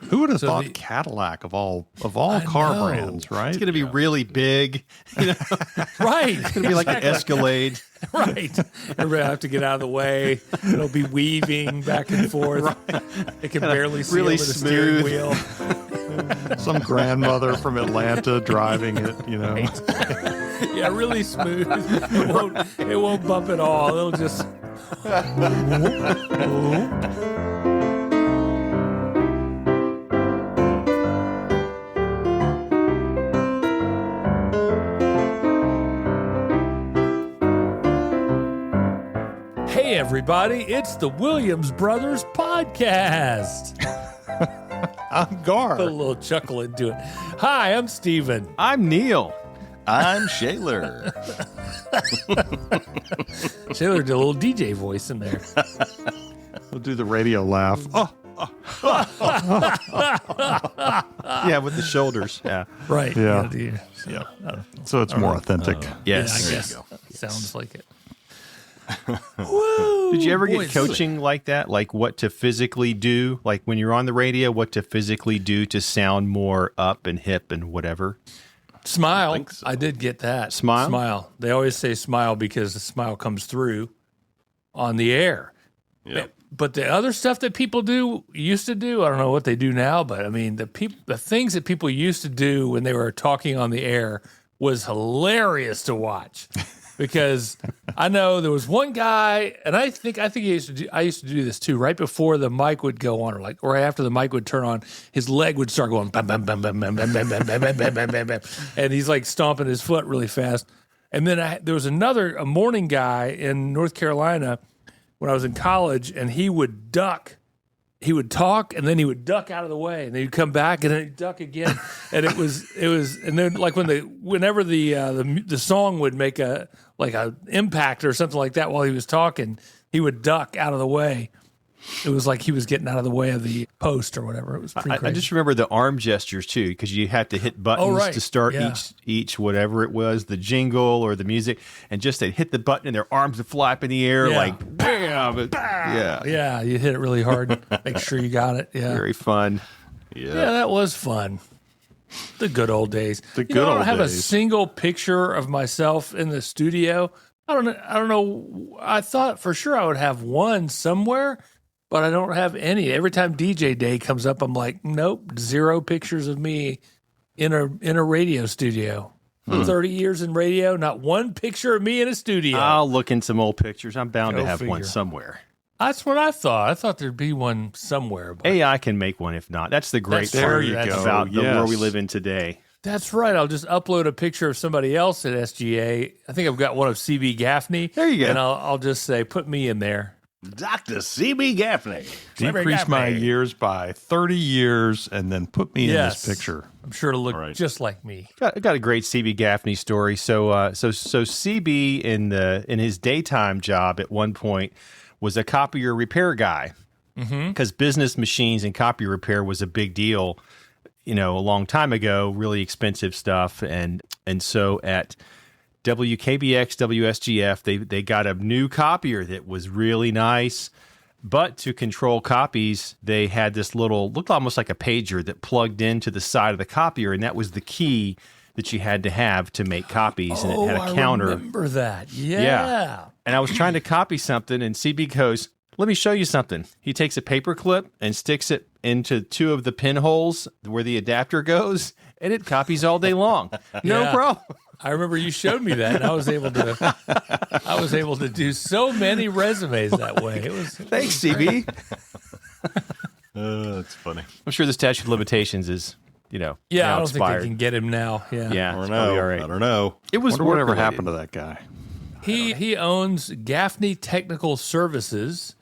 Who would have thought Cadillac of all car brands, right? It's going to be really big. Right. It's going to be like an Escalade. Right. Everybody will have to get out of the way. It'll be weaving back and forth. Right. It can barely see really over the steering smooth. wheel. Some grandmother from Atlanta driving it, Right. Yeah, really smooth. It won't bump at all. It'll just... Hey, everybody, it's the Williams Brothers Podcast. I'm Gar. Put a little chuckle into it. Hi, I'm Steven. I'm Neil. I'm Shaler. Shaler did a little DJ voice in there. We'll do the radio laugh. Yeah, with the shoulders. Yeah. Right. Yeah. Yeah. So it's more authentic. Yes. Yeah, I guess. Sounds like it. Woo, Did you ever boy, get coaching like that? Like what to physically do? Like when you're on the radio, what to physically do to sound more up and hip and whatever? Smile. I did get that. Smile? Smile. They always say smile because the smile comes through on the air. Yeah. But the other stuff that people used to do, I don't know what they do now, but I mean, the things that people used to do when they were talking on the air was hilarious to watch. Because I know there was one guy, and I think I used to do this too. Right before the mic would go on, or right after the mic would turn on, his leg would start going bam, bam, bam, bam, bam, bam, bam, bam, bam, bam, bam, bam, bam, bam, and he's like stomping his foot really fast. And then there was a morning guy in North Carolina when I was in college, and he would duck. He would talk, and then he would duck out of the way, and then he'd come back, and then he'd duck again. And it was, and then like whenever the song would make a impact or something like that while he was talking, he would duck out of the way. It was like he was getting out of the way of the post or whatever. It was pretty crazy. I just remember the arm gestures too, because you had to hit buttons to start each whatever it was, the jingle or the music, and just they'd hit the button and their arms would fly up in the air like bam. Yeah, you hit it really hard. Make sure you got it. Yeah, very fun. Yeah, that was fun. The good old days. I don't have a single picture of myself in the studio. I don't know. I thought for sure I would have one somewhere, but I don't have any. Every time DJ Day comes up, I'm like, nope, 0 pictures of me in a radio studio. 30 years in radio, not one picture of me in a studio. I'll look in some old pictures. I'm bound to have one figure. somewhere. That's what I thought. I thought there'd be one somewhere. But AI can make one if not. That's the great part about the world we live in today. That's right. I'll just upload a picture of somebody else at SGA. I think I've got one of CB Gaffney. There you go. And I'll just say, put me in there. Dr. CB Gaffney. Decrease my years by 30 years and then put me in this picture. I'm sure it'll look just like me. Got a great CB Gaffney story. So CB in his daytime job at one point was a copier repair guy, because business machines and copier repair was a big deal, a long time ago, really expensive stuff. And so at WKBX, WSGF, they got a new copier that was really nice. But to control copies, they had this looked almost like a pager that plugged into the side of the copier, and that was the key that you had to have to make copies, and it had a counter. I remember that. Yeah. And I was trying to copy something, and CB goes, let me show you something. He takes a paper clip and sticks it into 2 of the pinholes where the adapter goes, and it copies all day long. No problem. I remember you showed me that, and I was able to do so many resumes that way. Thanks, CB. That's funny. I'm sure the statute of limitations is, now I don't expired. think they can get him now. Yeah. Yeah. I don't know. All right. I don't know. It was whatever work-related. happened to that guy. He owns Gaffney Technical Services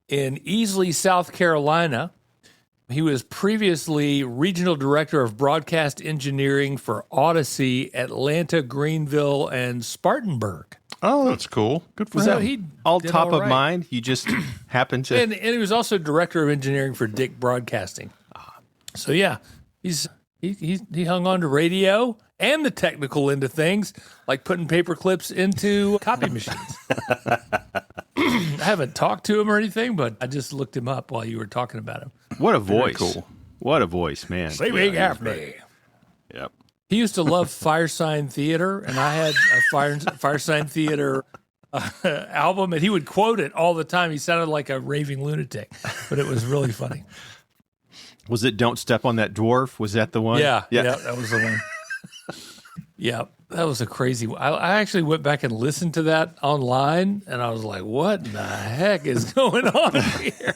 in Easley, South Carolina. He was previously regional director of broadcast engineering for Odyssey, Atlanta, Greenville, and Spartanburg. Oh, that's cool. Good for So him. he all top of mind. You just happened to. And he was also director of engineering for Dick Broadcasting. So yeah, he hung on to radio and the technical end of things, like putting paper clips into copy machines. I haven't talked to him or anything, but I just looked him up while you were talking about him. What a voice. Cool. What a voice, man. Saving Gaffney. Yep. He used to love Firesign Theater, and I had a Firesign Theater album, and he would quote it all the time. He sounded like a raving lunatic, but it was really funny. Was it Don't Step on That Dwarf? Was that the one? Yeah, that was the one. Yeah, that was a crazy one. I actually went back and listened to that online, and I was like, what the heck is going on here?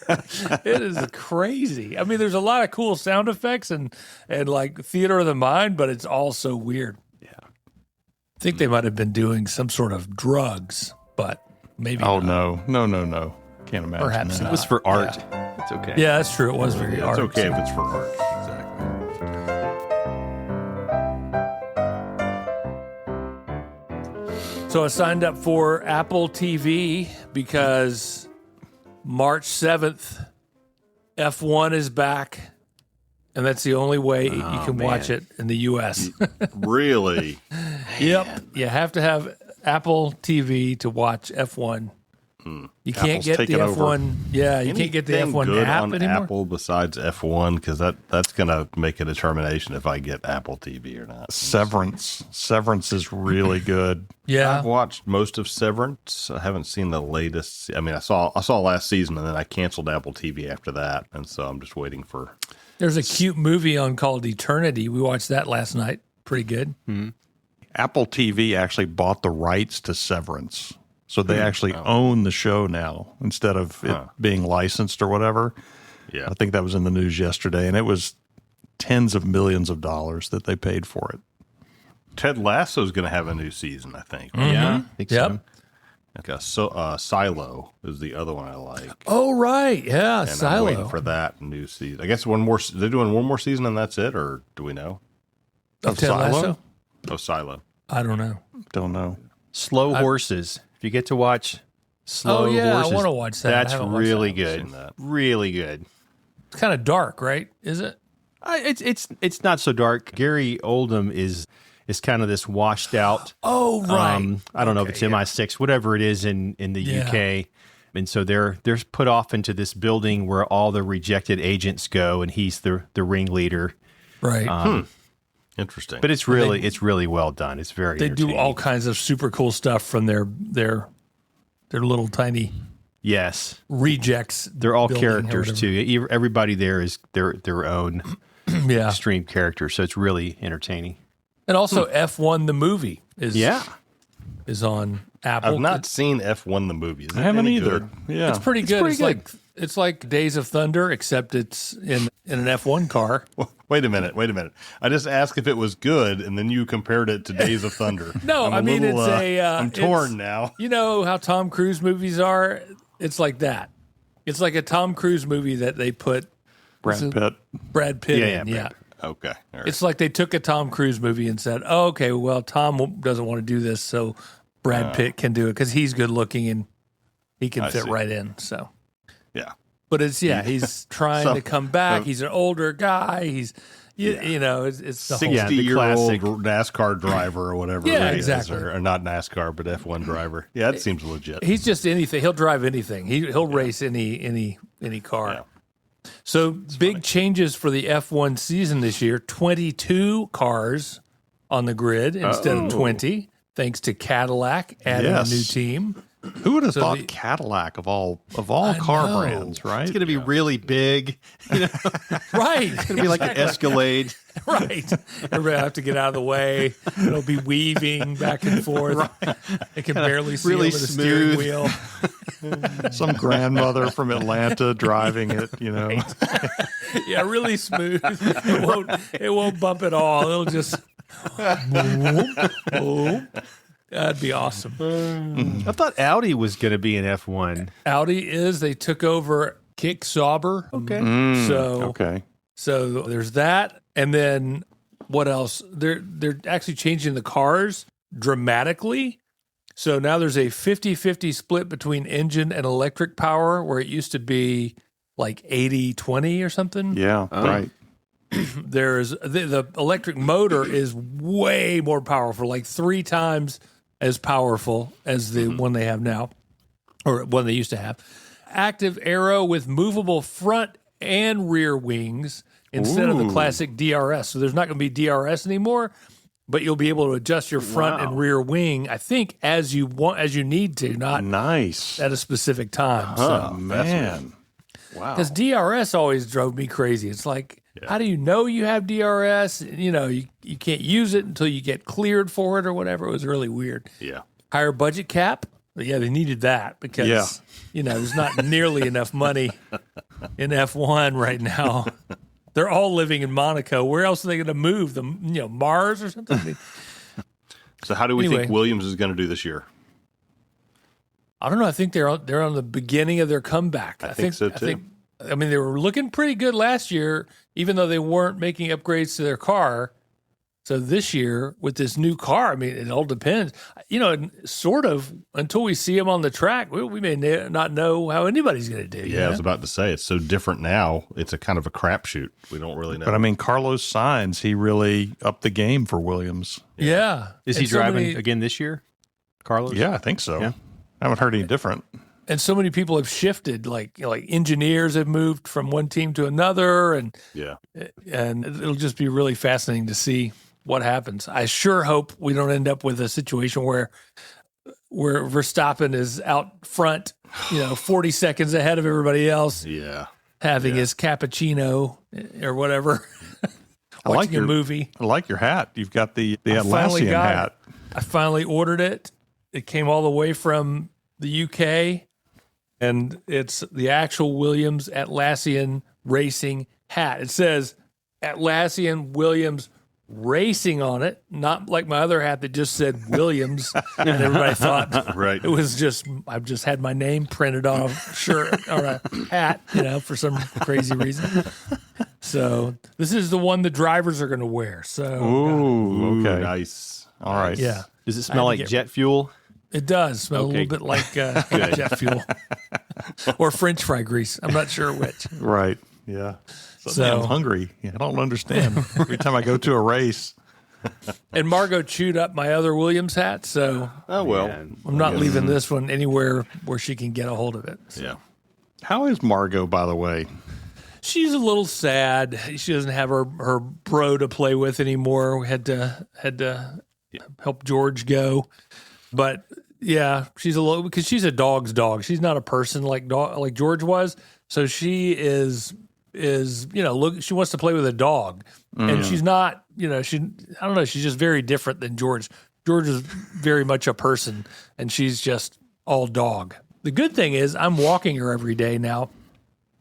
It is crazy. I mean, there's a lot of cool sound effects and like theater of the mind, but it's all so weird. Yeah. I think they might have been doing some sort of drugs, but maybe Oh, not. no. Can't imagine Perhaps that. not. It was for art. Yeah. It's okay. Yeah, that's true. It was very It's art. okay if it's for art. Exactly. So I signed up for Apple TV because March 7th, F1 is back, and that's the only way you can watch it in the U.S. Really? Yep. You have to have Apple TV to watch F1. You can't Apple's get the taken over. F1. Yeah, you can't get the Anything F1 good app on anymore. Apple besides F1? Because that's going to make a determination if I get Apple TV or not. Severance is really good. Yeah. I've watched most of Severance. I haven't seen the latest. I mean, I saw last season, and then I canceled Apple TV after that, and so I'm just waiting for. There's a cute movie on called Eternity. We watched that last night. Pretty good. Apple TV actually bought the rights to Severance. So they actually own the show now instead of it being licensed or whatever. Yeah, I think that was in the news yesterday, and it was tens of millions of dollars that they paid for it. Ted Lasso's going to have a new season, I think. Yeah. I think Yep. so. Like Silo is the other one I like. Oh, right. Yeah, And I'm waiting Silo. for that new season. I guess one more. They're doing one more season, and that's it, or do we know? Of Ted Silo? Lasso? Oh, Silo. I don't know. Don't know. Slow Horses. If you get to watch Slow Oh, yeah, I Horses, wanna watch that. I That's haven't watched really that. I haven't good. seen that. Really good. It's kind of dark, right? Is it? It's not so dark. Gary Oldham is kind of this washed out. Oh, right. I don't know if it's MI6, whatever it is in the Yeah. UK. And so they're put off into this building where all the rejected agents go, and he's the ringleader. Right. Interesting. But it's really well done. It's very They do entertaining. all kinds of super cool stuff from their little tiny Yes. rejects. They're all building or characters whatever. too. Everybody there is their own Yeah. extreme character, so it's really entertaining. And also F1 the movie is on Apple. I've not seen F1 the movie. Is it I haven't any either. good? Yeah. It's pretty good. pretty It's like Days of Thunder, except it's in an F1 car. Wait a minute. I just asked if it was good, and then you compared it to Days of Thunder. No, I'm I mean, little, it's a. I'm it's- torn now. You know how Tom Cruise movies are? It's like that. It's like a Tom Cruise movie that they put Brad Pitt. Brad Pitt in. Brad Yeah. Okay, all right. It's like they took a Tom Cruise movie and said, oh, okay, well, Tom doesn't want to do this, so Brad Pitt can do it because he's good looking and he can I fit see. right in. So, yeah. but he's trying to come back. He's an older guy. He's, you know, it's the whole. 60-year-old classic. NASCAR driver or whatever. Yeah, he is, exactly. or not NASCAR, but F1 driver. Yeah, that seems legit. He's just anything. He'll drive anything. He'll race any car. Yeah. So big changes for the F1 season this year. 22 cars on the grid instead of 20, thanks to Cadillac adding Yes. a new team. Who would have So thought the- Cadillac of all car know. brands, right? It's going to be really big. Right. It's going to be like an Escalade. Right. Everybody will have to get out of the way. It'll be weaving back and forth. It can barely see Really over the steering smooth. wheel. Some grandmother from Atlanta driving it, you know. Yeah, really smooth. It won't bump at all. It'll just that'd be awesome. I thought Audi was going to be an F1. Audi they took over Kick Sauber. Okay. So Okay. so there's that. And then what else? They're actually changing the cars dramatically. So now there's a 50-50 split between engine and electric power, where it used to be like 80-20 or something. Yeah, right. There's the electric motor is way more powerful, like 3 times as powerful as the one they have now, or one they used to have. Active aero with movable front and rear wings, instead of the classic DRS. So there's not going to be DRS anymore, but you'll be able to adjust your front and rear wing, I think, as you need to, not at a specific time. Oh, man. Wow. Because DRS always drove me crazy. It's like, how do you know you have DRS? You know, you can't use it until you get cleared for it or whatever. It was really weird. Yeah. Higher budget cap. But yeah, they needed that because, you know, there's not nearly enough money in F1 right now. They're all living in Monaco. Where else are they going to move them? You know, Mars or something? I mean, so how do we think Williams is going to do this year? I don't know. I think they're on the beginning of their comeback. I think so too. I mean, they were looking pretty good last year, even though they weren't making upgrades to their car. So this year, with this new car, I mean, it all depends. You know, sort of, until we see them on the track, we may not know how anybody's going to do. Yeah, I was about to say, it's so different now. It's a kind of a crapshoot. We don't really know. But, I mean, Carlos Sainz, he really upped the game for Williams. Yeah. Is he driving again this year, Carlos? Yeah, I think so. Yeah. I haven't heard any different. And so many people have shifted, like engineers have moved from one team to another, and it'll just be really fascinating to see what happens. I sure hope we don't end up with a situation where Verstappen is out front, 40 seconds ahead of everybody else. Yeah, having his cappuccino or whatever. Watching a movie. I like your hat. You've got the Atlassian hat. I finally ordered it. It came all the way from the UK. And it's the actual Williams Atlassian Racing hat. It says Atlassian Williams Racing on it, not like my other hat that just said Williams. And everybody thought it was I've just had my name printed on a shirt or a hat, for some crazy reason. So this is the one the drivers are going to wear. So, okay. Nice. All right. Yeah. Does it smell like jet fuel? It does smell a little bit like jet fuel or French fry grease. I'm not sure which. Right. Yeah. So I'm hungry. I don't understand. Every time I go to a race. And Margot chewed up my other Williams hat, so I'm not leaving this one anywhere where she can get a hold of it. So. Yeah. How is Margot, by the way? She's a little sad. She doesn't have her bro to play with anymore. We had to help George go. But yeah, she's a little because she's a dog's dog. She's not a person like George was. So she is she wants to play with a dog, and she's not. I don't know. She's just very different than George. George is very much a person, and she's just all dog. The good thing is I'm walking her every day now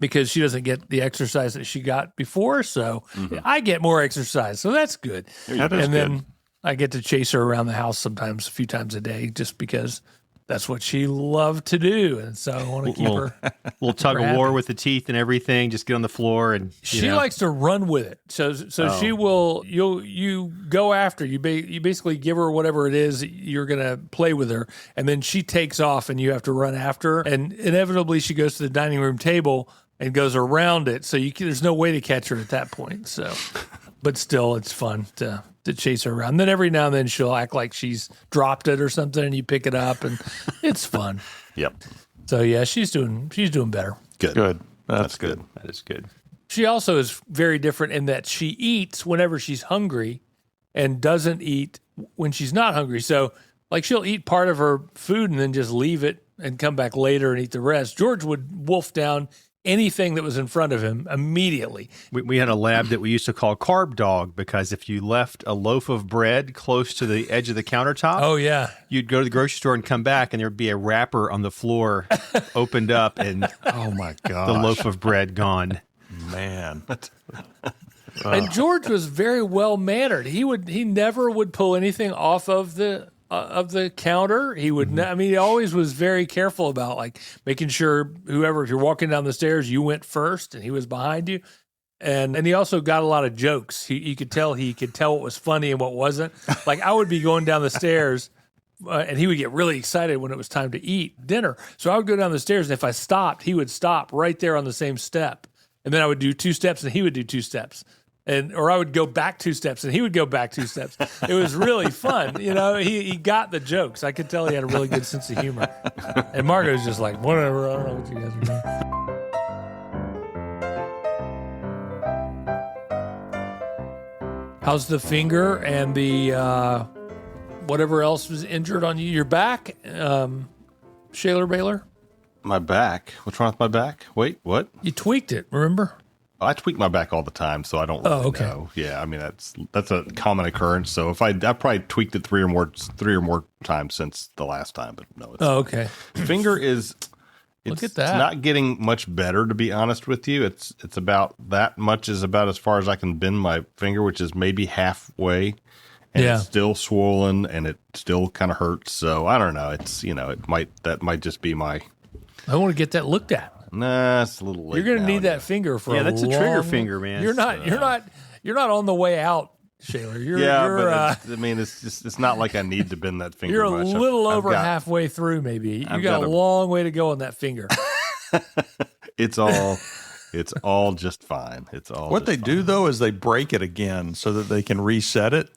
because she doesn't get the exercise that she got before. So I get more exercise. So that's good. Then I get to chase her around the house sometimes, a few times a day, just because that's what she loved to do. And so I want to keep her. Little tug of war with the teeth and everything. Just get on the floor and she likes to run with it. So she will. You go after you. You basically give her whatever it is you're going to play with her, and then she takes off, and you have to run after her. And inevitably, she goes to the dining room table and goes around it. So there's no way to catch her at that point. So, but still, it's fun to chase her around. Then every now and then she'll act like she's dropped it or something, and you pick it up, and it's fun. Yep. So yeah, she's doing better. Good. That's good. That is good. She also is very different in that she eats whenever she's hungry and doesn't eat when she's not hungry. So like she'll eat part of her food and then just leave it and come back later and eat the rest. George would wolf down anything that was in front of him immediately. We had a lab that we used to call Carb Dog because if you left a loaf of bread close to the edge of the countertop, you'd go to the grocery store and come back and there'd be a wrapper on the floor opened up and oh my god, the loaf of bread gone. Man. And George was very well mannered. He never would pull anything off of the counter. He would he always was very careful about like making sure if you're walking down the stairs, you went first and he was behind you. And he also got a lot of jokes. He could tell what was funny and what wasn't. Like I would be going down the stairs and he would get really excited when it was time to eat dinner. So I would go down the stairs and if I stopped, he would stop right there on the same step. And then I would do 2 steps and he would do 2 steps. Or I would go back 2 steps and he would go back 2 steps. It was really fun. He got the jokes. I could tell he had a really good sense of humor. And Margot's just like, whatever, I don't know what you guys are doing. How's the finger and the whatever else was injured on you? Your back, Shaler Baylor? My back. What's wrong with my back? Wait, what? You tweaked it, remember? I tweak my back all the time, so I don't really know. Yeah, I mean that's a common occurrence. So if I probably tweaked it three or more times since the last time, but no. It's, okay. Finger is. Look at that. It's not getting much better, to be honest with you. It's about that much is about as far as I can bend my finger, which is maybe halfway, and it's still swollen and it still kind of hurts. So I don't know. It's that might just be my. I want to get that looked at. Nah, it's a little late. You're going to need that finger for that's a trigger finger, man. You're not on the way out, Shaler. It's not like I need to bend that finger. You're much. a little over halfway through, maybe. You got a long way to go on that finger. It's all just fine. It's all. What they do though is they break it again so that they can reset it.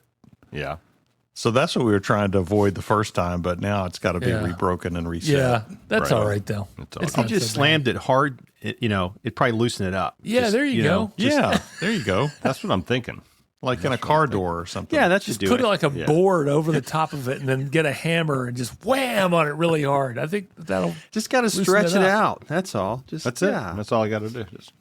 Yeah. So that's what we were trying to avoid the first time, but now it's got to be rebroken and reset. Yeah, that's all right though. If you just slammed it hard, it'd probably loosen it up. Yeah, there you go. There you go. That's what I'm thinking. Like in a car door or something. Yeah, that's just put it like a board over the top of it, and then get a hammer and just wham on it really hard. I think that'll just got to stretch it out. That's all. That's it. That's all I got to do. Just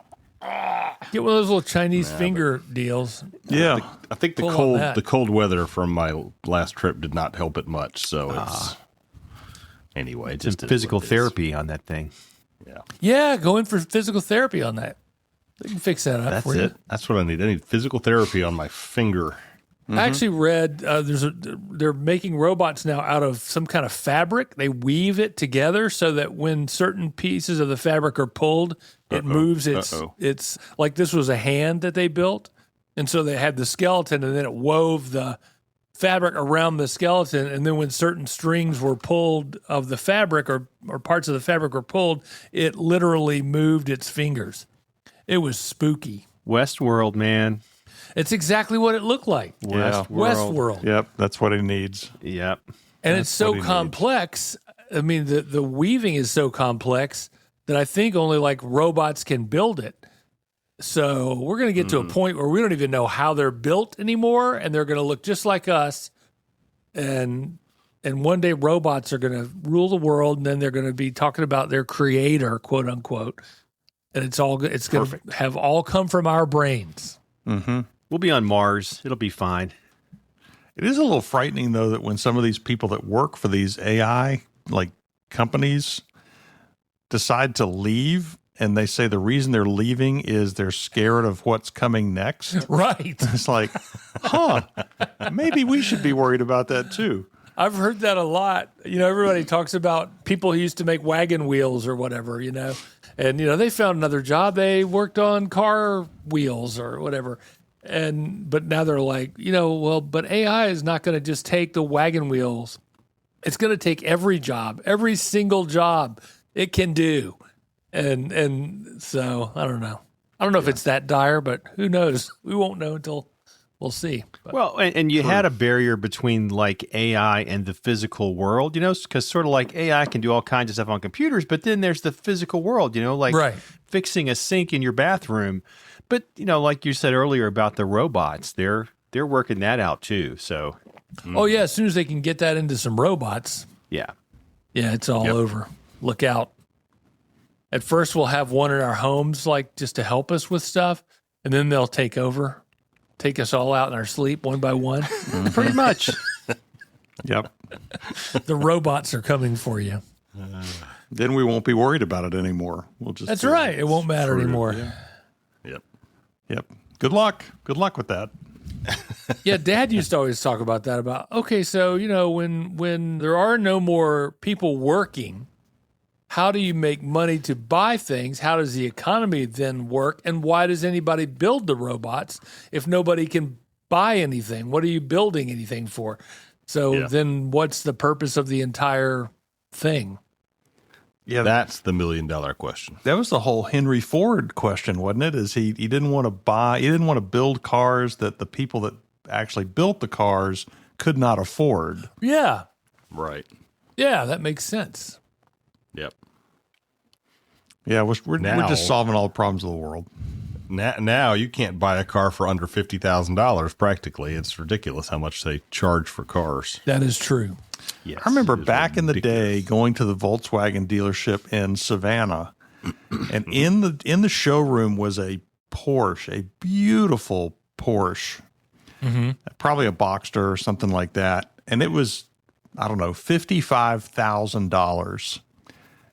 get one of those little Chinese finger deals. Yeah, I think the cold weather from my last trip did not help it much. So it's anyway, just physical therapy on that thing. Yeah, go in for physical therapy on that. They can fix that up. That's it. That's what I need. I need physical therapy on my finger. I actually read they're making robots now out of some kind of fabric. They weave it together so that when certain pieces of the fabric are pulled, it moves. It's like this was a hand that they built, and so they had the skeleton, and then it wove the fabric around the skeleton, and then when certain strings were pulled of the fabric or parts of the fabric were pulled, it literally moved its fingers. It was spooky. Westworld, man. It's exactly what it looked like. Westworld. Yep, that's what it needs. Yep. And it's so complex. I mean, the weaving is so complex that I think only like robots can build it. So we're going to get to a point where we don't even know how they're built anymore, and they're going to look just like us. And one day robots are going to rule the world, and then they're going to be talking about their creator, quote unquote. And it's going to have all come from our brains. Mm-hmm. We'll be on Mars. It'll be fine. It is a little frightening, though, that when some of these people that work for these AI companies decide to leave, and they say the reason they're leaving is they're scared of what's coming next. Right. It's like, maybe we should be worried about that too. I've heard that a lot. Everybody talks about people who used to make wagon wheels or whatever, and, they found another job. They worked on car wheels or whatever. But now they're like, but AI is not going to just take the wagon wheels. It's going to take every job, every single job it can do. And so I don't know. I don't know if it's that dire, but who knows? We won't know until we'll see. But. Well, and you had a barrier between like AI and the physical world, because sort of like AI can do all kinds of stuff on computers, but then there's the physical world, like fixing a sink in your bathroom. But, like you said earlier about the robots, they're working that out too. So, oh yeah, as soon as they can get that into some robots, yeah, it's all over. Look out. At first, we'll have one in our homes, like just to help us with stuff, and then they'll take over, take us all out in our sleep one by one. Pretty much. Yep. The robots are coming for you. Then we won't be worried about it anymore. We'll just. That's right. It won't matter anymore. Yeah. Yep. Good luck. Good luck with that. Yeah, Dad used to always talk about that. Okay, so when there are no more people working, how do you make money to buy things? How does the economy then work? And why does anybody build the robots if nobody can buy anything? What are you building anything for? So then what's the purpose of the entire thing? Yeah, that's the $1 million question. That was the whole Henry Ford question, wasn't it? Is he didn't want to build cars that the people that actually built the cars could not afford. Yeah. Right. Yeah, that makes sense. Yep. Yeah, we're just solving all the problems of the world. now you can't buy a car for under $50,000 practically. It's ridiculous how much they charge for cars. That is true. Yes, I remember it is back in the ridiculous. day going to the Volkswagen dealership in Savannah, and in the showroom was a Porsche, a beautiful Porsche, probably a Boxster or something like that, and it was, I don't know, $55,000,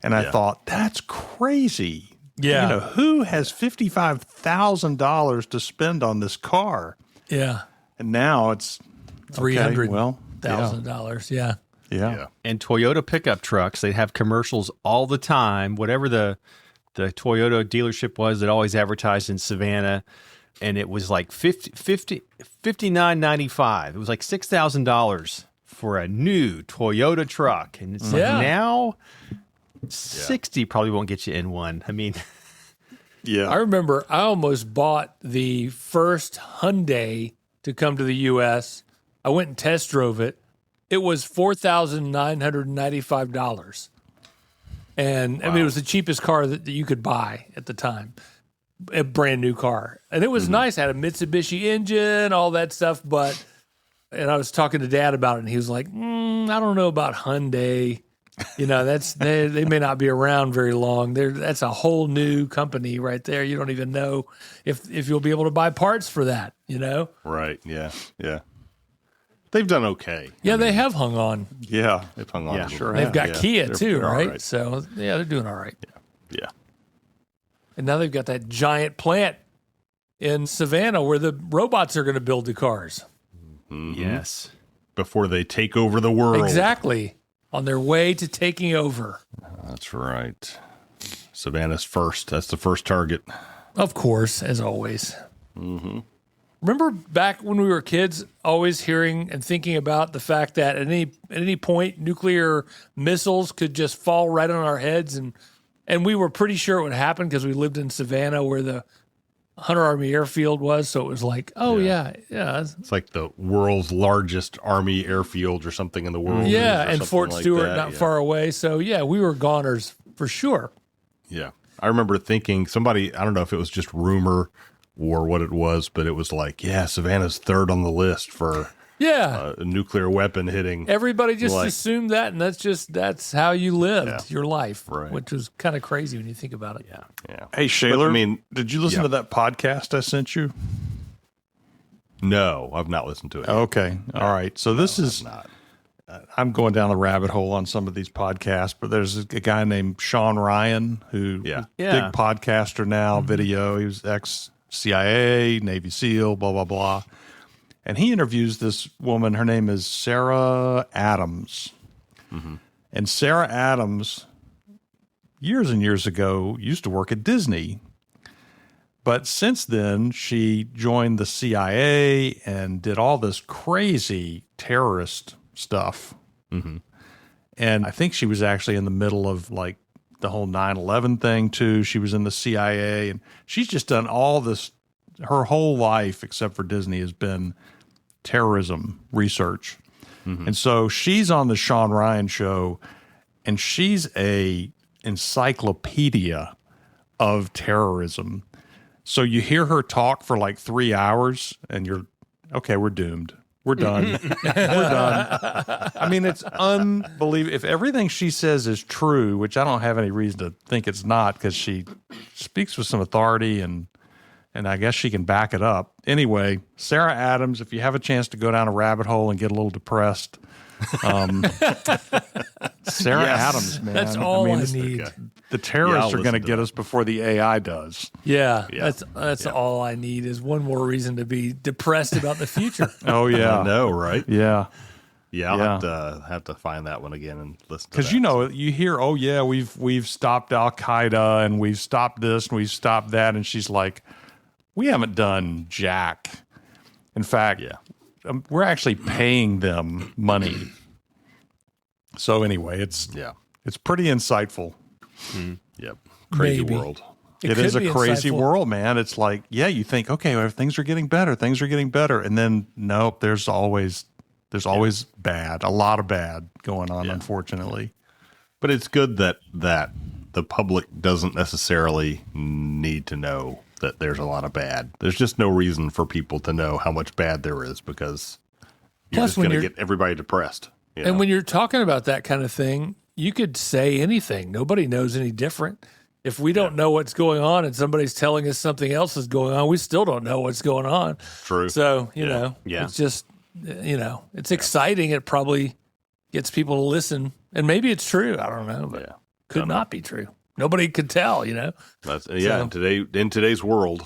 and I thought, that's crazy. Yeah. You know, who has $55,000 to spend on this car? Yeah. And now it's $300,000. well, Yeah. yeah. And Toyota pickup trucks, they have commercials all the time. Whatever the Toyota dealership was that always advertised in Savannah, and it was like $59.95. It was like $6,000 for a new Toyota truck, and it's like now 60 probably won't get you in one. I mean, Yeah. I remember I almost bought the first Hyundai to come to the U.S. I went and test drove it. It was $4,995. And I mean, it was the cheapest car that you could buy at the time, a brand new car. And it was nice. It had a Mitsubishi engine, all that stuff. And I was talking to Dad about it, and he was like, I don't know about Hyundai. You know, they may not be around very long. That's a whole new company right there. You don't even know if you'll be able to buy parts for that, you know? Right. Yeah. Yeah. They've done okay. Yeah, they have hung on. Yeah. They've hung on. Yeah, a little sure bit. They've got Yeah. Kia They're- too, they're all right? So, yeah, they're doing all right. Yeah. And now they've got that giant plant in Savannah where the robots are going to build the cars. yes. Before they take over the world. Exactly. On their way to taking over. That's right. Savannah's first. That's the first target. Of course, as always. Remember back when we were kids, always hearing and thinking about the fact that at any point, nuclear missiles could just fall right on our heads, and we were pretty sure it would happen because we lived in Savannah, where the Hunter Army Airfield was. So it was like, oh yeah. It's like the world's largest army airfield or something in the world. Yeah, or and something Fort like Stewart that. not Yeah. far away. So yeah, we were goners for sure. Yeah. I remember thinking somebody, I don't know if it was just rumor or what it was, but it was like, yeah, Savannah's third on the list for Yeah. a nuclear weapon hitting. Everybody just like- assumed that, and that's how you lived your life, Right. which was kind of crazy when you think about it. Yeah. Yeah. Hey, Shaler, But, I mean, did you listen yeah. to that podcast I sent you? No, I've not listened to it. Okay. All right. So this is, Not. I'm going down the rabbit hole on some of these podcasts, but there's a guy named Sean Ryan who Yeah. Yeah. big podcaster now, video. He was ex-CIA, Navy SEAL, blah, blah, blah. And he interviews this woman. Her name is Sarah Adams. And Sarah Adams, years and years ago, used to work at Disney. But since then, she joined the CIA and did all this crazy terrorist stuff. And I think she was actually in the middle of like the whole 9/11 thing too. She was in the CIA, and she's just done all this. Her whole life, except for Disney, has been terrorism research. And so she's on the Sean Ryan show, and she's a encyclopedia of terrorism. So you hear her talk for like 3 hours, and you're okay. We're doomed. We're done. We're done. I mean, it's unbelievable. If everything she says is true, which I don't have any reason to think it's not, because she speaks with some authority and I guess she can back it up. Anyway, Sarah Adams, if you have a chance to go down a rabbit hole and get a little depressed, Sarah Adams, man. That's all I it's- need. The terrorists Yeah, are going to listen to get us before the AI does. Yeah, Yeah. that's all I need is one more reason to be depressed about the future. Oh, yeah. I know, right? Yeah. Yeah, I'll Yeah. have to find that one again and listen to Because that. you know, you hear, oh yeah, we've stopped Al Qaeda and we've stopped this and we've stopped that, and she's like, we haven't done jack. In fact, we're actually paying them money. So anyway, it's pretty insightful. Yep. Crazy Maybe. world. It could is a be crazy insightful. world, man. It's like, yeah, you think, okay, well, things are getting better, and then nope, there's always bad, a lot of bad going on, unfortunately. But it's good that the public doesn't necessarily need to know that there's a lot of bad. There's just no reason for people to know how much bad there is because you're Plus, just going to get everybody depressed. You know? And when you're talking about that kind of thing, you could say anything. Nobody knows any different. If we don't know what's going on and somebody's telling us something else is going on, we still don't know what's going on. True. So, you know, it's just, it's exciting. It probably gets people to listen. And maybe it's true. I don't know. But could not be true. Nobody could tell, That's, in today's world.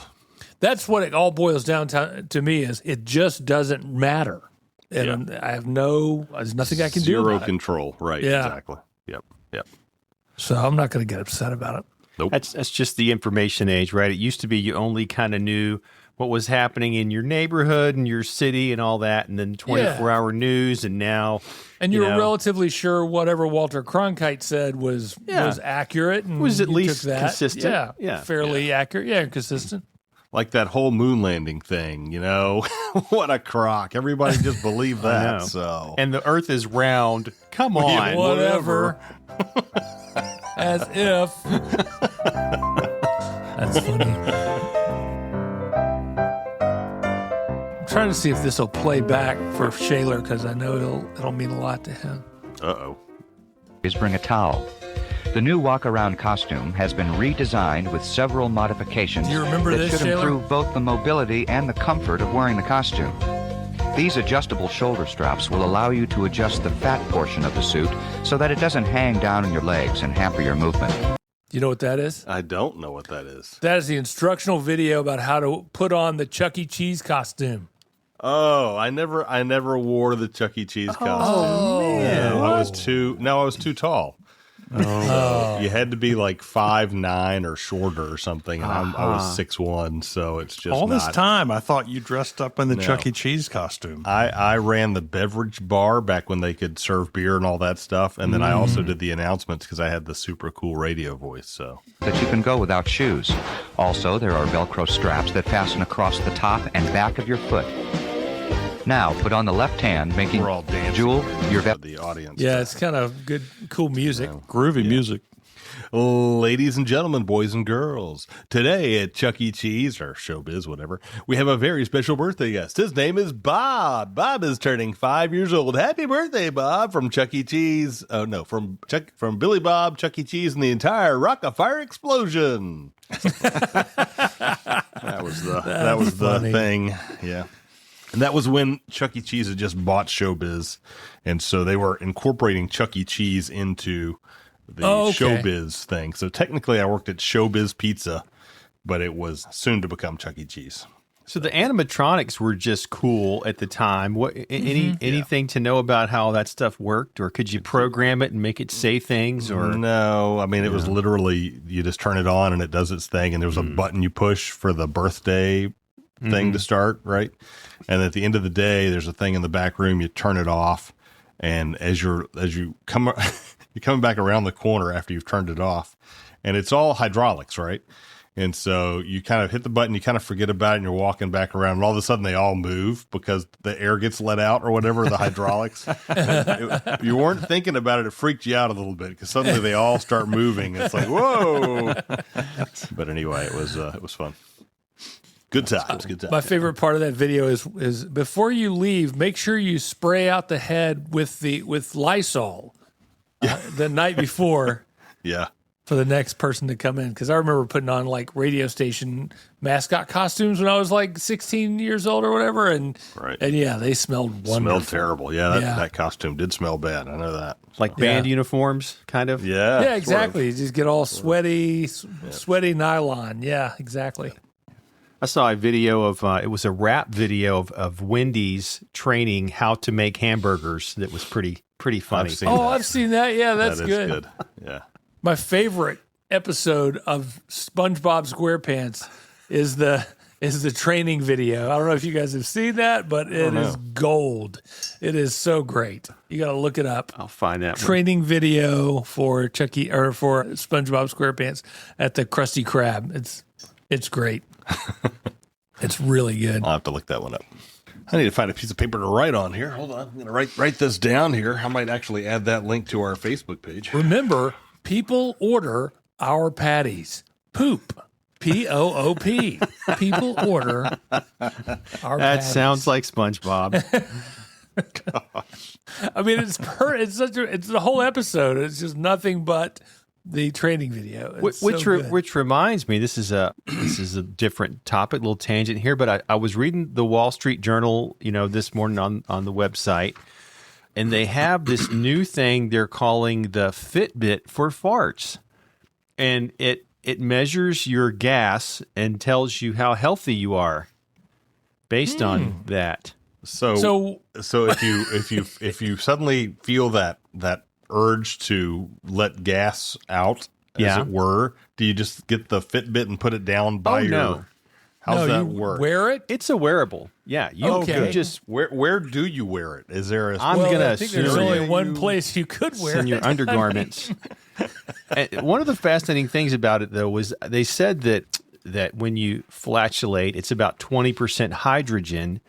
That's what it all boils down to me is it just doesn't matter. And there's nothing I can do about it. Zero control. Right. Yeah. Exactly. Yep. So I'm not going to get upset about it. Nope. That's just the information age, right? It used to be you only kind of knew what was happening in your neighborhood and your city and all that, and then 24-hour news, and now... And you were relatively sure whatever Walter Cronkite said was accurate. And was at least took that. consistent. Fairly accurate. Yeah, consistent. Like that whole moon landing thing, what a crock. Everybody just believed that. So, and the earth is round. Come on. Whatever. As if. That's funny. I'm trying to see if this will play back for Shaler because I know it'll mean a lot to him. Uh-oh. Is bring a towel. The new walk-around costume has been redesigned with several modifications Do you remember that this, should Shaler? improve both the mobility and the comfort of wearing the costume. These adjustable shoulder straps will allow you to adjust the fat portion of the suit so that it doesn't hang down on your legs and hamper your movement. You know what that is? I don't know what that is. That is the instructional video about how to put on the Chuck E. Cheese costume. Oh, I never wore the Chuck E. Cheese costume. Oh, man. I was too tall. You had to be like 5'9" or shorter or something, and I was 6'1", so it's just all this not. time. I thought you dressed up in the Chuck E. Cheese costume. I ran the beverage bar back when they could serve beer and all that stuff, and then I also did the announcements because I had the super cool radio voice. So That you can go without shoes. Also, there are Velcro straps that fasten across the top and back of your foot. Now, put on the left hand, making we're all dancing. Jewel, your the audience. Yeah, it's kind of good, cool music. Groovy music. Ladies and gentlemen, boys and girls, today at Chuck E. Cheese, or Showbiz, whatever, we have a very special birthday guest. His name is Bob. Bob is turning 5 years old. Happy birthday, Bob, from Chuck E. Cheese. Oh, no, from Billy Bob, Chuck E. Cheese, and the entire Rock a Fire Explosion. That was the thing. Yeah. And that was when Chuck E. Cheese had just bought Showbiz, and so they were incorporating Chuck E. Cheese into the Showbiz thing. So technically I worked at Showbiz Pizza, but it was soon to become Chuck E. Cheese. So the animatronics were just cool at the time. What anything to know about how that stuff worked, or could you program it and make it say things? Or no, I mean it was literally you just turn it on and it does its thing, and there was a button you push for the birthday thing to start, right? And at the end of the day, there's a thing in the back room. You turn it off, and as you come you're coming back around the corner after you've turned it off, and it's all hydraulics, right? And so you kind of hit the button, you kind of forget about it, and you're walking back around, and all of a sudden they all move because the air gets let out or whatever, the hydraulics. You weren't thinking about it. It freaked you out a little bit because suddenly they all start moving. It's like, whoa. But anyway, it was fun. Good times. My favorite part of that video is before you leave, make sure you spray out the head with Lysol the night before. Yeah. For the next person to come in, because I remember putting on like radio station mascot costumes when I was like 16 years old or whatever, and they smelled wonderful. Smelled terrible. Yeah, that costume did smell bad. I know that. Like band uniforms, kind of. Yeah, exactly. You just get all sweaty nylon. Yeah, exactly. I saw a video of it was a rap video of Wendy's training how to make hamburgers. That was pretty funny. I've seen that. Yeah, that's that is good. Yeah. My favorite episode of SpongeBob SquarePants is the training video. I don't know if you guys have seen that, but it is gold. It is so great. You got to look it up. I'll find that training video for Chucky or for SpongeBob SquarePants at the Krusty Krab. It's great. It's really good. I'll have to look that one up. I need to find a piece of paper to write on here. Hold on. I'm going to write this down here. I might actually add that link to our Facebook page. Remember, people order our patties. Poop. P-O-O-P. People order our That patties. sounds like SpongeBob. I mean, it's the whole episode. It's just nothing but the training video. It's so good. Which reminds me, this is a different topic, little tangent here. But I was reading the Wall Street Journal, this morning on the website, and they have this new thing they're calling the Fitbit for farts, and it measures your gas and tells you how healthy you are based on that. So if you suddenly feel that urge to let gas out, as it were, do you just get the Fitbit and put it down by your? No. How's that you work? wear it? It's a wearable. Yeah, you just. Where do you wear it? Is there a? I'm gonna I think there's assume only one place you could wear in your it. undergarments. And one of the fascinating things about it, though, was they said that when you flatulate, it's about 20% hydrogen,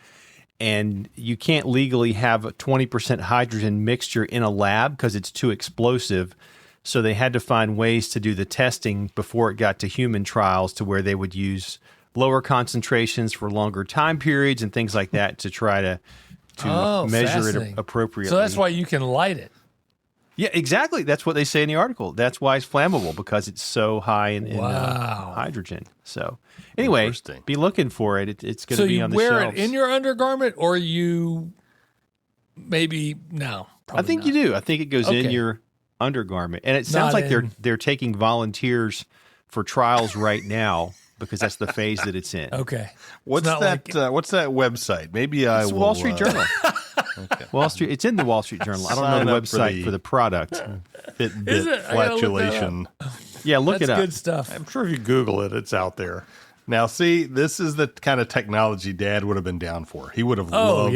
and you can't legally have a 20% hydrogen mixture in a lab because it's too explosive. So they had to find ways to do the testing before it got to human trials, to where they would use lower concentrations for longer time periods and things like that to try to measure it fascinating. appropriately. So that's why you can light it. Yeah, exactly. That's what they say in the article. That's why it's flammable, because it's so high in hydrogen. So anyway, be looking for it. It's going to be on the shelves. So you wear it in your undergarment, or you maybe no? I think you do. I think it goes in your undergarment, and it sounds like they're taking volunteers for trials right now, because that's the phase that it's in. Okay. What's that? What's that website? Maybe I will. Wall Street Journal. Okay. Wall Street. It's in the Wall Street Journal. I don't know the website for the product. Fitbit flatulation. Yeah, look That's it up. good stuff. I'm sure if you Google it, it's out there. Now, see, this is the kind of technology Dad would have been down for. He would have loved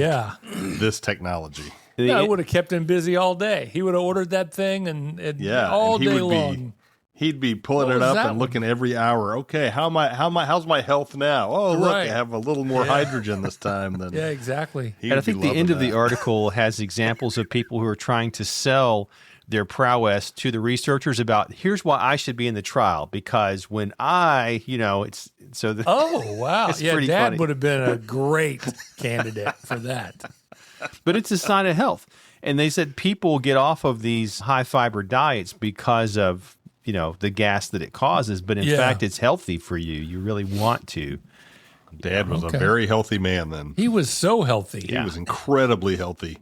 this technology. Yeah, it would have kept him busy all day. He would have ordered that thing and all day long. He'd be pulling it up and looking every hour. Okay, how's my health now? Oh, look, I have a little more hydrogen this time than. Yeah, exactly. And I think the end of the article has examples of people who are trying to sell their prowess to the researchers about, here's why I should be in the trial, because when it's so. Oh wow! It's yeah, pretty Dad funny. would have been a great candidate for that. But it's a sign of health, and they said people get off of these high fiber diets because of the gas that it causes, but in fact, it's healthy for you. You really want to. Dad was a very healthy man then. He was so healthy. He was incredibly healthy.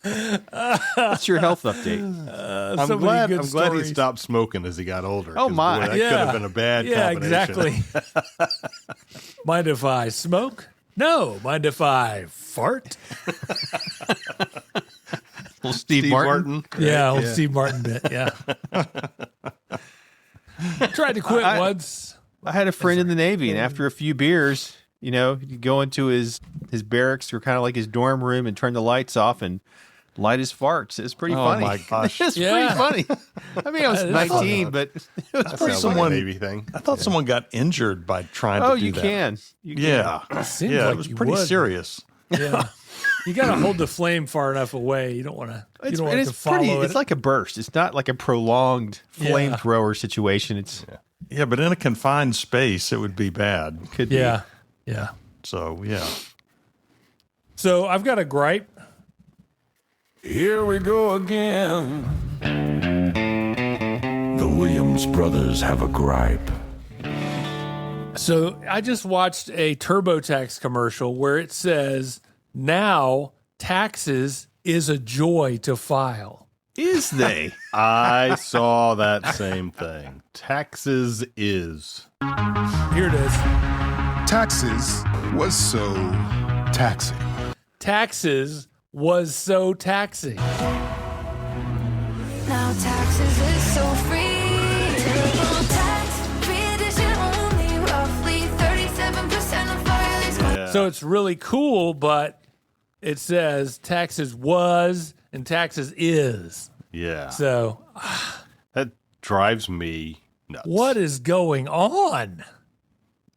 That's your health update. I'm glad he stopped smoking as he got older. Oh my. Boy, that could have been a bad combination. Exactly. Mind if I smoke? No. Mind if I fart? Little Steve Martin. Yeah, old Steve Martin bit. Yeah. Tried to quit once. I had a friend in the Navy, and after a few beers, you go into his barracks, or kind of like his dorm room, and turn the lights off and light his farts. It's pretty funny. Oh my gosh. It's pretty funny. I mean, I was 19, but it was pretty Someone Navy thing. I thought someone got injured by trying to do that. You can. Yeah. Seems Yeah, like it was you pretty would. serious. Yeah. You got to hold the flame far enough away. You don't want to. You don't want to follow it. It's like a burst. It's not like a prolonged flamethrower situation. It's Yeah, but in a confined space, it would be bad. could be. Yeah. So, yeah. So I've got a gripe. Here we go again. The Williams brothers have a gripe. So I just watched a TurboTax commercial where it says, now taxes is a joy to file. Is they? I saw that same thing. Taxes is. Here it is. Taxes was so taxing. Taxes was so taxing. Now taxes is so free. Typical tax, free edition only, roughly 37% of filings. So it's really cool, but it says taxes was and taxes is. Yeah. So That drives me nuts. what is going on?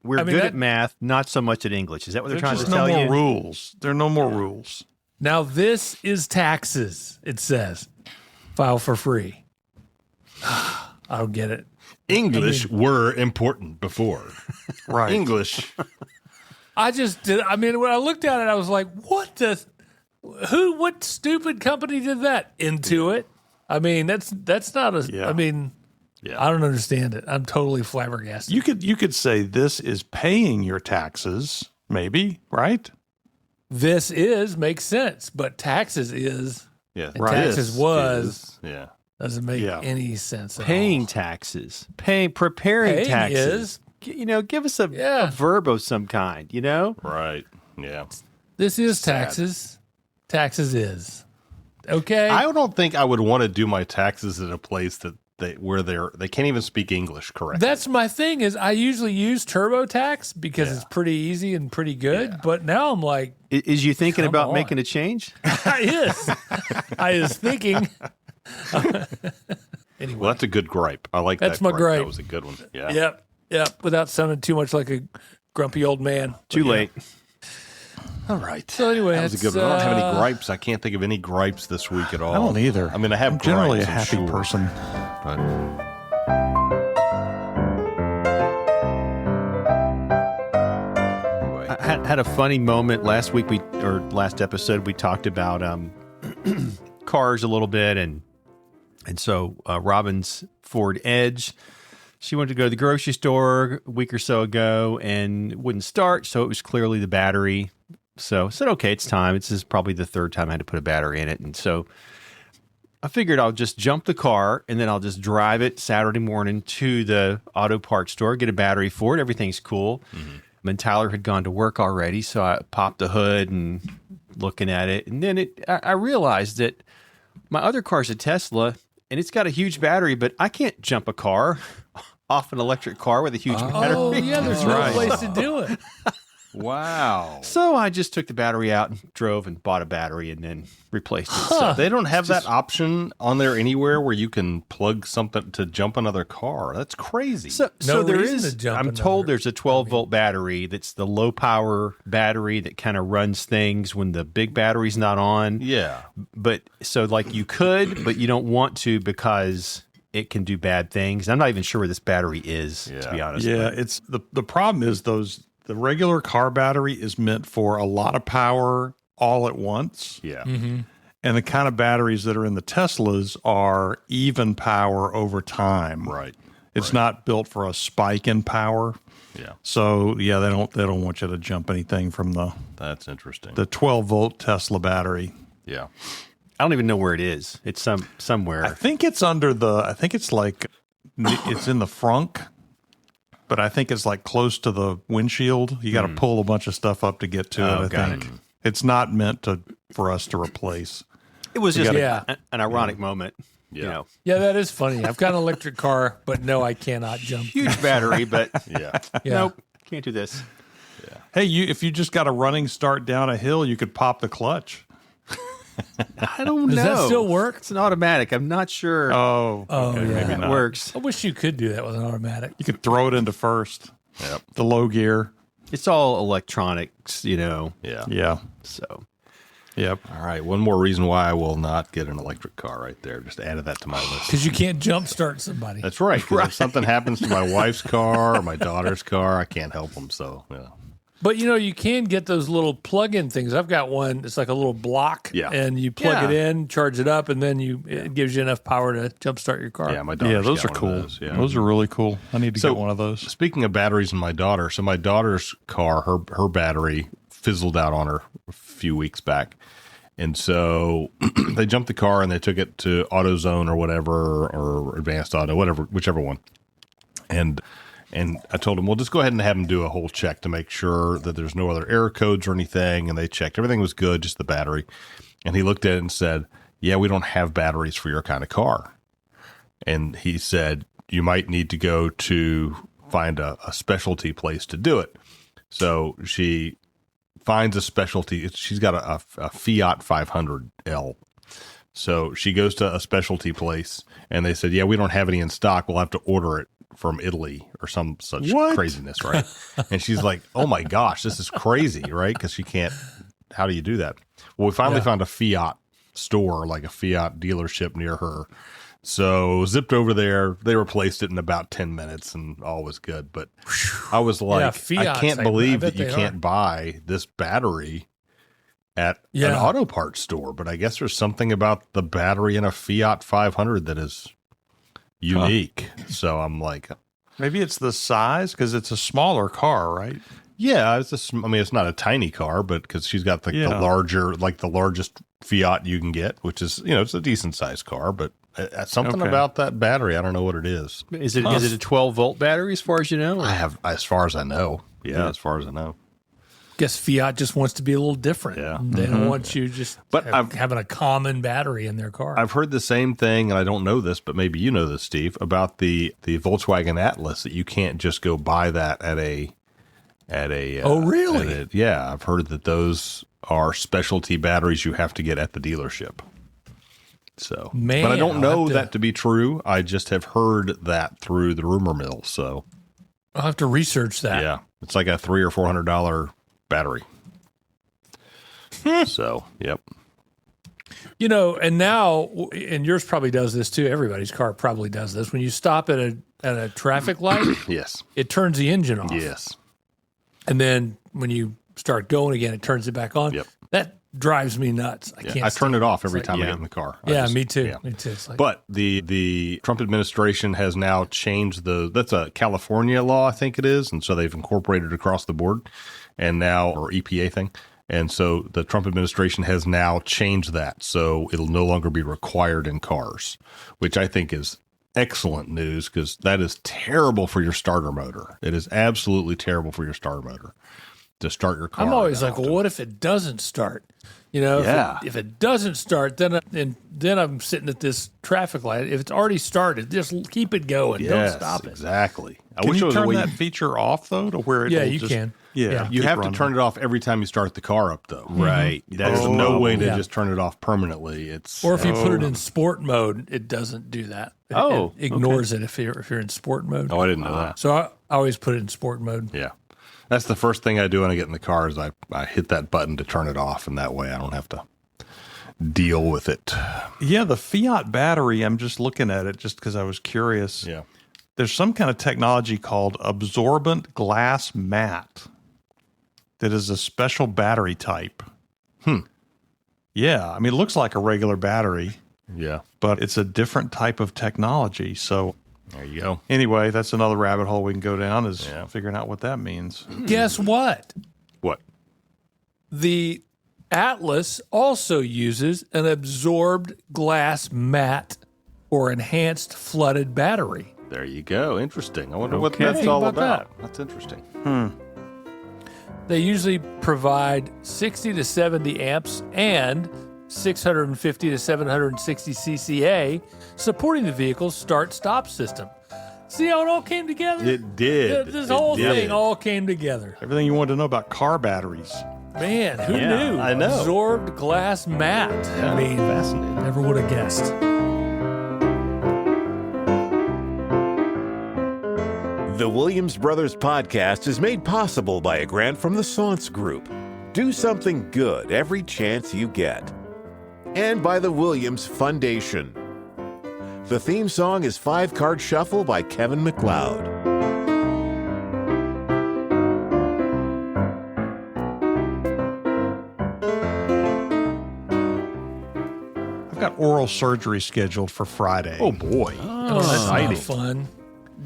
We're good at math, not so much at English. Is that what they're trying There's to just tell no more you? rules. There are no more rules. Now this is taxes, it says. File for free. I don't get it. English were important before. Right. English. I just did. I mean, when I looked at it, I was like, what stupid company did that? Intuit. I mean, that's not a, Yeah. I mean, Yeah. I don't understand it. I'm totally flabbergasted. You could say this is paying your taxes, maybe, right? This makes sense, but taxes is, Yeah. and taxes was, Yeah. doesn't make Yeah. any sense at Paying all. taxes, preparing Paying taxes. Give us a verb of some kind. Right. Yeah. This is taxes. Taxes is. Okay. I don't think I would want to do my taxes at a place that they can't even speak English correctly. That's my thing is I usually use TurboTax because it's pretty easy and pretty good. But now I'm like, Is you thinking Come about on. making a change? I is thinking. Anyway. Well, that's a good gripe. I like That's that. my gripe. That was a good one. Yeah. Yep. Without sounding too much like a grumpy old man. Too late. All right. So anyway, That was a good one. I don't have any gripes. I can't think of any gripes this week at all. I don't either. I mean, I have I'm generally a gripes, I'm happy sure, person. but anyway. I had a funny moment last week. Last episode we talked about cars a little bit, and so Robin's Ford Edge. She went to go to the grocery store a week or so ago and wouldn't start, so it was clearly the battery. So I said, okay, it's time. This is probably the third time I had to put a battery in it. And so I figured I'll just jump the car and then I'll just drive it Saturday morning to the auto parts store, get a battery for it. Everything's cool. Mm-hmm. And Tyler had gone to work already, so I popped the hood and looking at it. And then I realized that my other car's a Tesla and it's got a huge battery, but I can't jump a car off an electric car with a huge battery. Oh, yeah, there's no Right. place to do it. Wow. So I just took the battery out and drove and bought a battery and then replaced it. So They don't have that option on there anywhere where you can plug something to jump another car. That's crazy. So No there reason is. to jump I'm told another- there's a 12-volt battery that's the low power battery that kind of runs things when the big battery's not on. yeah. But so like you could, but you don't want to because it can do bad things. I'm not even sure where this battery is, to be honest. Yeah, it's the problem is the regular car battery is meant for a lot of power all at once. Yeah. And the kind of batteries that are in the Teslas are even power over time. Right. It's not built for a spike in power. Yeah. So yeah, they don't want you to jump anything from That's interesting. the 12-volt Tesla battery. yeah. I don't even know where it is. It's somewhere. I think it's it's in the frunk, but I think it's like close to the windshield. You got to pull a bunch of stuff up to get to it. I got think it's not meant for us to replace. It was just gotta- an ironic moment. Yeah. You know, Yeah, that is funny. I've got an electric car, but no, I cannot jump. huge battery, but Yeah. Yeah. nope, can't do this. Hey, if you just got a running start down a hill, you could pop the clutch. I don't know. Does that still work? It's an automatic. I'm not sure Oh, okay, yeah. maybe it not. works. I wish you could do that with an automatic. You could throw it into first. Yep. The low gear. It's all electronics, Yeah. Yeah. so Yep. All right. One more reason why I will not get an electric car right there. Just added that to my list. Because you can't jump start somebody. That's right. 'Cause if something happens to my wife's car or my daughter's car, I can't help them. So, yeah. But you can get those little plug-in things. I've got one. It's like a little block, Yeah. and you plug it Yeah. in, charge it up, and then it gives you enough power to jumpstart your car. Yeah, my daughter's Yeah, those are got one of cool. those, yeah. Those are really cool. I need to So- get one of those. Speaking of batteries and my daughter, so my daughter's car, her battery fizzled out on her a few weeks back. And so they jumped the car and they took it to AutoZone or whatever, or Advanced Auto, whatever, whichever one. And I told them, well, just go ahead and have them do a whole check to make sure that there's no other error codes or anything. And they checked. Everything was good, just the battery. And he looked at it and said, yeah, we don't have batteries for your kind of car. And he said, you might need to go to find a specialty place to do it. So she finds a specialty. She's got a Fiat 500L. So she goes to a specialty place and they said, yeah, we don't have any in stock. We'll have to order it from Italy or some such craziness, right? And she's like, oh my gosh, this is crazy, right? Because she can't, how do you do that? Well, we finally found a Fiat store, like a Fiat dealership near her. So zipped over there. They replaced it in about 10 minutes and all was good. But I was like, Fiat, I can't I believe bet that you they can't are. buy this battery at an Yeah. auto parts store. But I guess there's something about the battery in a Fiat 500 that is unique. So I'm like, Maybe it's the size because it's a smaller car, right? yeah, it's not a tiny car, but because she's got the larger, like the largest Fiat you can get, which is, it's a decent sized car, but something Okay. about that battery, I don't know what it is. Is it a 12-volt battery as far as you know? I have, as far as I know. Yeah, as far as I know. Guess Fiat just wants to be a little different. Yeah. They don't want you just having a common battery in their car. I've heard the same thing, and I don't know this, but maybe you know this, Steve, about the Volkswagen Atlas, that you can't just go buy that at a Oh, really? yeah, I've heard that those are specialty batteries you have to get at the dealership. So, Man, but I don't I'll know have to- that to be true. I just have heard that through the rumor mill. So, I'll have to research that. yeah, it's like a $300 or $400 battery. So, yep. And now, and yours probably does this too. Everybody's car probably does this. When you stop at a traffic light, Yes. it turns the engine off. Yes. And then when you start going again, it turns it back on. Yep. That drives me nuts. I Yeah, can't. I turn it off every like- time I get in the car. I Yeah, just- me too. yeah. Me too. It's like, But the Trump administration has now changed that's a California law, I think it is. And so they've incorporated it across the board and now, or EPA thing. And so the Trump administration has now changed that. So it'll no longer be required in cars, which I think is excellent news because that is terrible for your starter motor. It is absolutely terrible for your starter motor to start your car. I'm always that like, well, often. what if it doesn't start? Yeah. If it doesn't start, then I'm sitting at this traffic light. If it's already started, just keep it going. Don't Yes, stop it. exactly. I Can wish it you was a turn way that feature off though, to where it? Yeah, you can. Yeah, you keep have running. to turn it off every time you start the car up, though. Right. There's That's no way to Yeah. just turn it off permanently. It's Or if you put it in sport mode, it doesn't do that. Oh, It ignores it if you're in sport mode. oh, I didn't know that. So I always put it in sport mode. Yeah, that's the first thing I do when I get in the car is I hit that button to turn it off, and that way I don't have to deal with it. Yeah, the Fiat battery. I'm just looking at it just because I was curious. Yeah, There's some kind of technology called absorbent glass mat that is a special battery type. Yeah, I mean, it looks like a regular battery, yeah. but it's a different type of technology. So There you go. anyway, that's another rabbit hole we can go down is figuring out what that means. Guess what? What? The Atlas also uses an absorbed glass mat or enhanced flooded battery. There you go. Interesting. I wonder what Okay. that's Think all about about. That's interesting. They usually provide 60 to 70 amps and 650 to 760 CCA, supporting the vehicle's start-stop system. See how it all came together? It did. This It whole did. thing all came together. Everything you wanted to know about car batteries. Man, who Yeah, knew? I know. Absorbed glass mat. I mean, Fascinating. never would have guessed. The Williams Brothers podcast is made possible by a grant from the Saunce Group. Do something good every chance you get. And by the Williams Foundation. The theme song is 5-Card Shuffle by Kevin MacLeod. I've got oral surgery scheduled for Friday. Oh boy. Oh, that's not fun.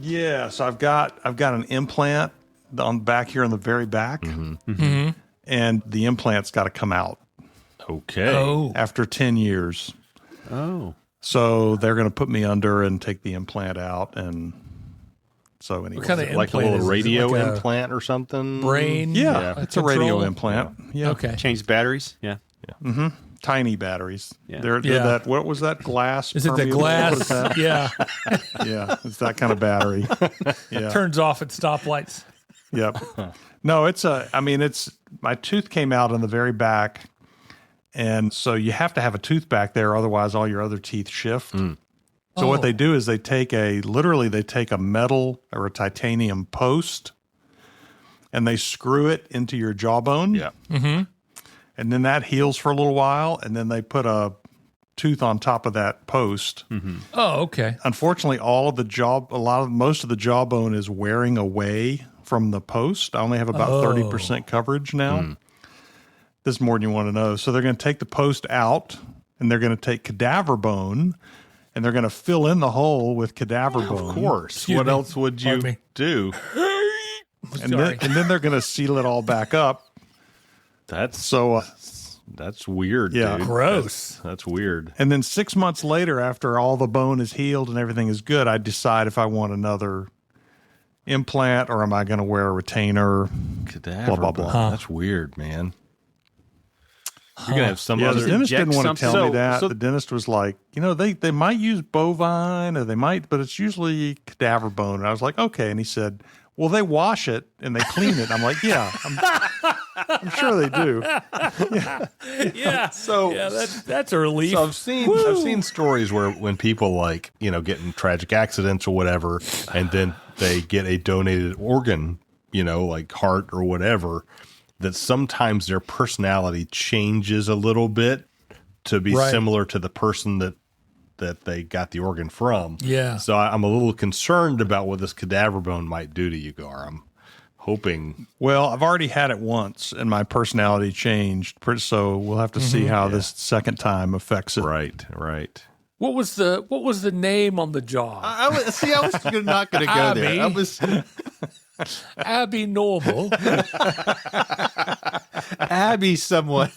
Yeah, so I've got an implant on back here in the very back, and the implant's got to come out Okay. Oh, after 10 years. Oh. So they're going to put me under and take the implant out, and so anyway, what kind of Like a implant little is it? radio Like a implant or something. brain? yeah, it's a radio control? implant. Yeah, Okay. Change batteries? Yeah. tiny batteries. Yeah. They're Yeah. that. What was that glass? Is it the permeable? What is glass? that? Yeah. Yeah, it's that kind of battery. Yeah. Turns off at stoplights. Yep. No, it's my tooth came out in the very back. And so you have to have a tooth back there. Otherwise all your other teeth shift. So what they do is they take a metal or a titanium post and they screw it into your jawbone. Yeah. And then that heals for a little while. And then they put a tooth on top of that post. Oh, okay. Unfortunately, most of the jawbone is wearing away from the post. I only have about 30% coverage now. This is more than you want to know. So they're going to take the post out, and they're going to take cadaver bone, and they're going to fill in the hole with cadaver bone. Of course. Excuse What me. else would you Pardon me. do? And then they're going to seal it all back up. That's weird. Yeah. dude. Gross. That's weird. And then 6 months later, after all the bone is healed and everything is good, I decide if I want another implant or am I going to wear a retainer? Cadaver Blah, blah, blah. bone. Huh. That's weird, man. You're gonna have some Yeah, other. the dentist didn't want to inject tell me that. so- The dentist was like, they might use bovine or they might, but it's usually cadaver bone. And I was like, okay. And he said, well, they wash it and they clean it. I'm like, yeah, I'm sure they do. Yeah. That's a relief. So I've seen stories where when people get in tragic accidents or whatever, and then they get a donated organ, like heart or whatever, that sometimes their personality changes a little bit to be similar to the person that they got the organ from. Yeah. So I'm a little concerned about what this cadaver bone might do to you, Gar. I'm hoping. Well, I've already had it once and my personality changed. So we'll have to see how this second time affects it. Right. What was the name on the jaw? I was not going to go Abby. there. I was. Abby Normal. Abby somewhat.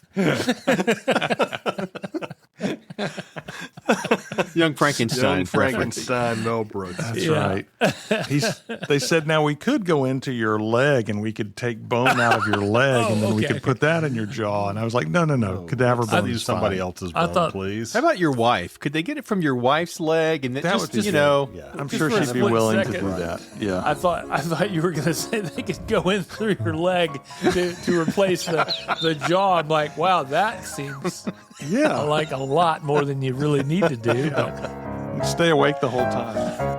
Young Frankenstein. Frankenstein, Mel Brooks. That's right. They said now we could go into your leg and we could take bone out of your leg and then we could put that in your jaw. And I was like, no. Cadaver I'll bone use is somebody fine. else's I bone, thought- please. How about your wife? Could they get it from your wife's leg? And That just, would be- Yeah. I'm Just sure for a she'd be split willing second. to do that. Yeah. I thought you were going to say they could go in through your leg to replace the jaw. I'm like, wow, that seems Yeah. like a lot more than you really need to do. But Stay awake the whole time.